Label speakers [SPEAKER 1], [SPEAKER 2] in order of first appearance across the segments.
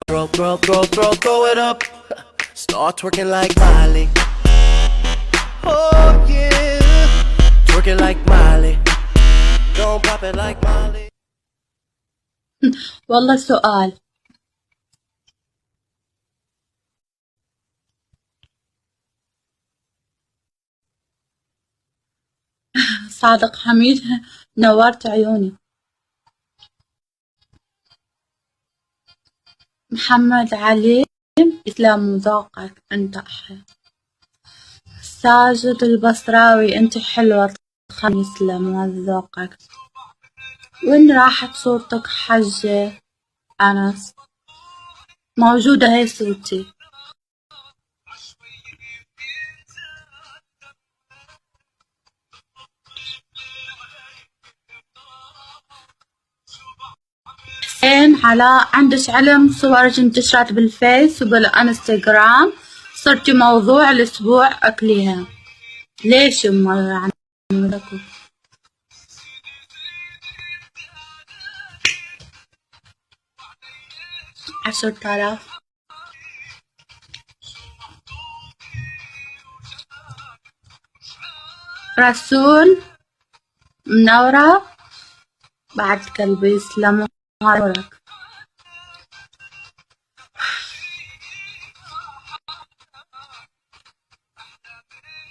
[SPEAKER 1] Throw it up. Start twerking like Miley. Oh yeah. Twerking like Miley. Don't pop it like Miley.
[SPEAKER 2] والله سؤال. صادق حميد نورت عيوني. محمد علي يسلم ذوقك انت أحلى. ساجد البصراوي انت حلوة تخن يسلم ذوقك. وين راحت صورتك حجة أنس؟ موجودة هي صورتي. حسين علاء عندك علم صورك انتشرت بالفيس وبالانستغرام صرتي موضوع الأسبوع أكليها. ليش يعني لكم 10,000 رسول منورة بعد قلبي يسلم نورك.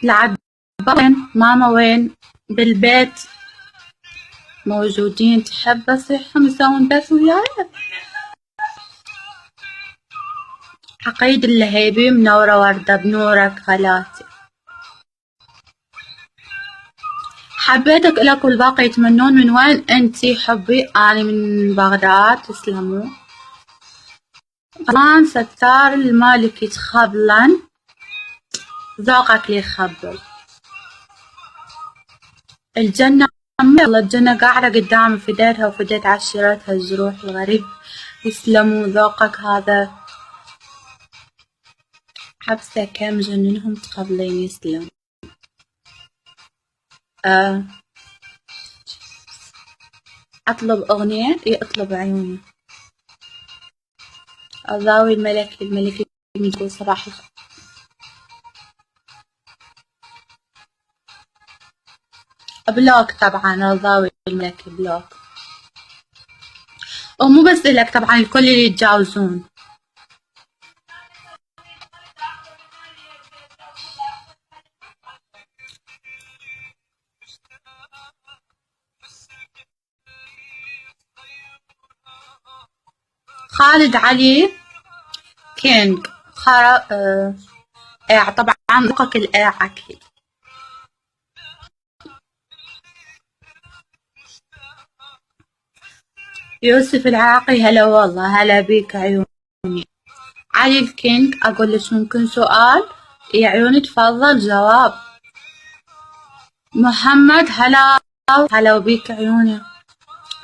[SPEAKER 2] العد وين ماما وين بالبيت موجودين تحب أصيحهم يسوون بس وياي. عقيد اللهيبي منورة وردة بنورك خالاتي. حبيتك إلك والباقي يتمنون من وين أنتي حبي؟ أنا من بغداد تسلموا. طبعاً ستار المالكي تخبلن ذوقك لي خبل. الجنة والله الجنة قاعدة قدامي فديتها وفديت عشيرتها الجروح الغريب يسلموا ذوقك هذا. حبسة كم جننهم تقبلين يسلم. أطلب أغنية أطلب عيوني. الضاوي الملكي يقول صباح الخير. بلوك طبعا الضاوي الملكي بلوك. ومو بس لك طبعا الكل اللي يتجاوزون. خالد علي كينج طبعا ذوقك أكيد. يوسف العراقي هلا والله هلا بيك عيوني. علي الكينج أقول لك ممكن سؤال؟ يا عيوني تفضل جواب. محمد هلا بيك عيوني.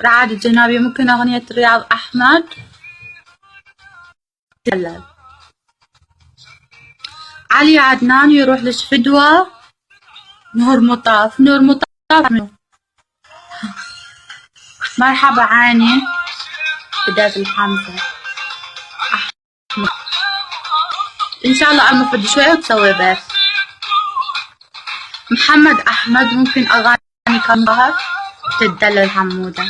[SPEAKER 2] رعد الجنابي ممكن أغنية رياض أحمد؟ دلال. علي عدنان يروح لك فدوة. نور مطاف مرحبا عاني بداية الحمزة أحمد. إن شاء الله أمفد شوية وتسوي بس. محمد أحمد ممكن أغاني كم ظهر تدلل حمودة.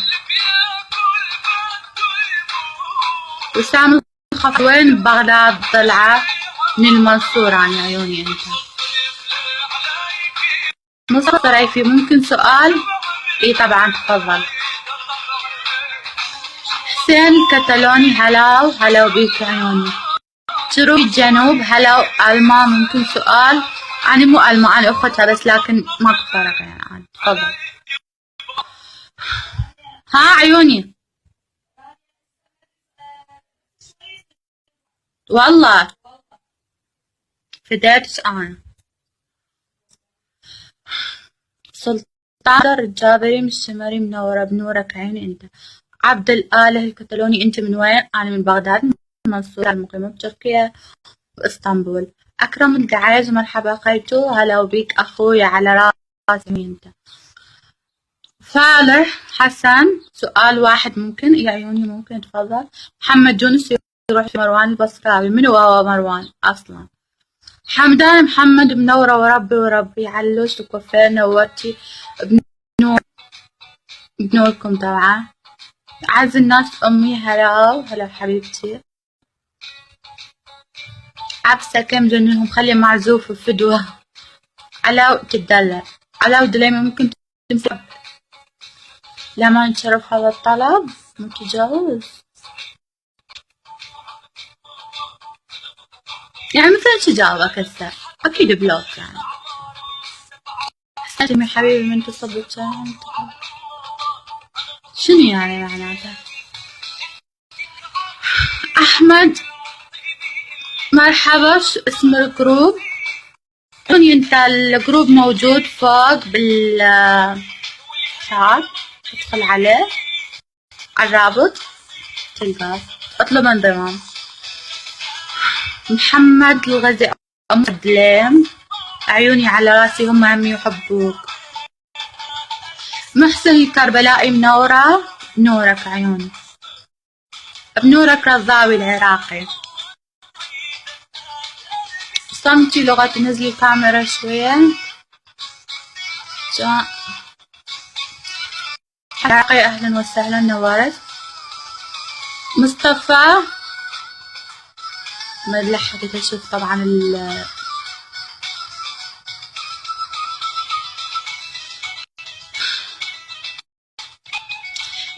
[SPEAKER 2] وسام الخفوين ببغداد طلعة من المنصورة عن عيوني أنت. مصطفى طريفي ممكن سؤال؟ إيه طبعا تفضل. حسين الكتالوني هلا بيك عيوني. شروق الجنوب هلا. ألما ممكن سؤال؟ أنا مو ألما أنا أختها بس لكن ماكو فرق يعني. تفضل. ها عيوني والله فديتش أنا. سلطان الجابري من الشمري منورة بنورك عيني أنت. عبد الآله الكتالوني أنت من وين؟ أنا من بغداد من المنصورة المقيمة بتركيا وإسطنبول. أكرم الدعايز مرحبا خيتو هلا وبيك أخوي على راسي أنت. فالح حسن سؤال واحد ممكن؟ يا عيوني ممكن تفضل. محمد يونس تروح مروان البصراوي. من هو مروان أصلا؟ حمدان محمد منورة وربي علوش وكفاية نورتي بنوركم طبعا. أعز الناس أمي هلا حبيبتي. عبسة كم جننهم خلي معزوف الفدوة. علاو تدلع علاو دليما ممكن تمسك لما نشرف هذا الطلب متجاوز يعني مثلا شو جاوبك هسه؟ أكيد بلوك يعني. حسيت يا حبيبي من تصبت شنو يعني معناتها؟ أحمد مرحبا. شو اسم الجروب؟ انت الجروب موجود فوق بالشات، ادخل عليه على الرابط تلقاه، اطلب انضمام. محمد الغزي دليم عيوني على راسي هم همي يحبوك. محسن الكربلائي منورة بنورك عيوني. بنورك رضاوي العراقي. صمتي لغة نزلي الكاميرا شوية. عراقي أهلا وسهلا نورت. مصطفى ملحقة تشوف طبعا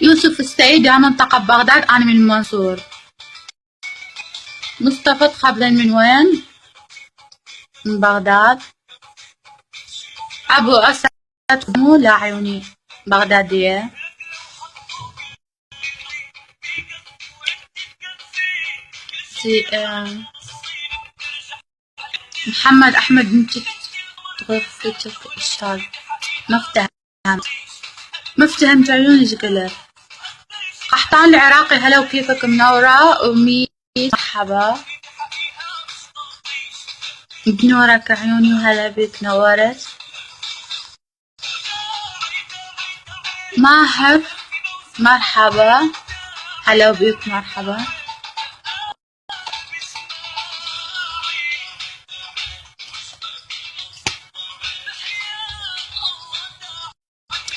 [SPEAKER 2] يوسف السعيد يا منطقة بغداد. أنا من المنصور. مصطفى تخبرين من وين؟ من بغداد. أبو أسد مو لا عيوني بغدادية. محمد أحمد انت تغفتك الشال ما افتهمت عيوني ايش قلت. قحطان العراقي هلا وكيفك منورة ومي مرحبا بنورك عيوني وهلا بك نورت. ماهر مرحبا هلا بك مرحبا.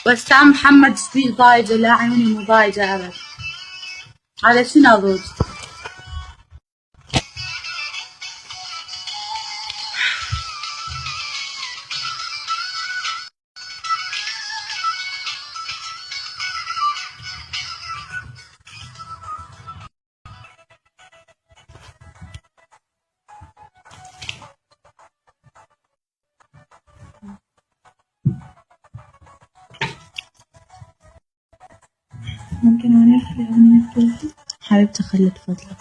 [SPEAKER 2] وسام محمد سبيل ضايجة. لا عيوني مو ضايجة أبد. على شنو أضوج؟ ممكن أنا أخلي أغنية بتوفي؟ حبيبتي خلي تفضلي.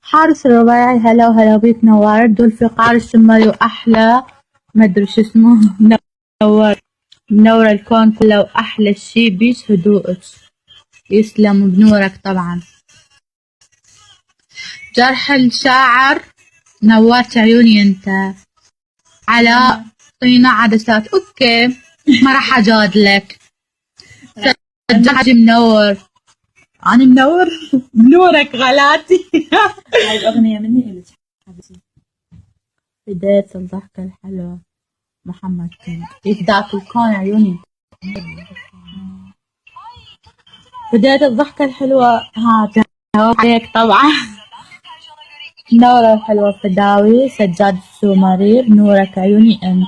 [SPEAKER 2] حارس الرباعي هلا وهلا بيك نورت. دول في قار الشمالي وأحلى مدري شو اسمه منورة الكون كله وأحلى شي بيش هدوءك. يسلم بنورك طبعا. جرح الشاعر نورت عيوني انت. على طينة عدسات اوكي ما راح اجادلك. سجاج منور. انا منور بنورك غلاتي.
[SPEAKER 3] هاي الأغنية مني إلك حبيبتي.
[SPEAKER 2] بداية الضحكة الحلوة محمد كنت يفداك الكون عيوني. بداية الضحكة الحلوة ها عليك طبعا. نورة الحلوة فداوي سجاد السومري بنورك عيوني انت.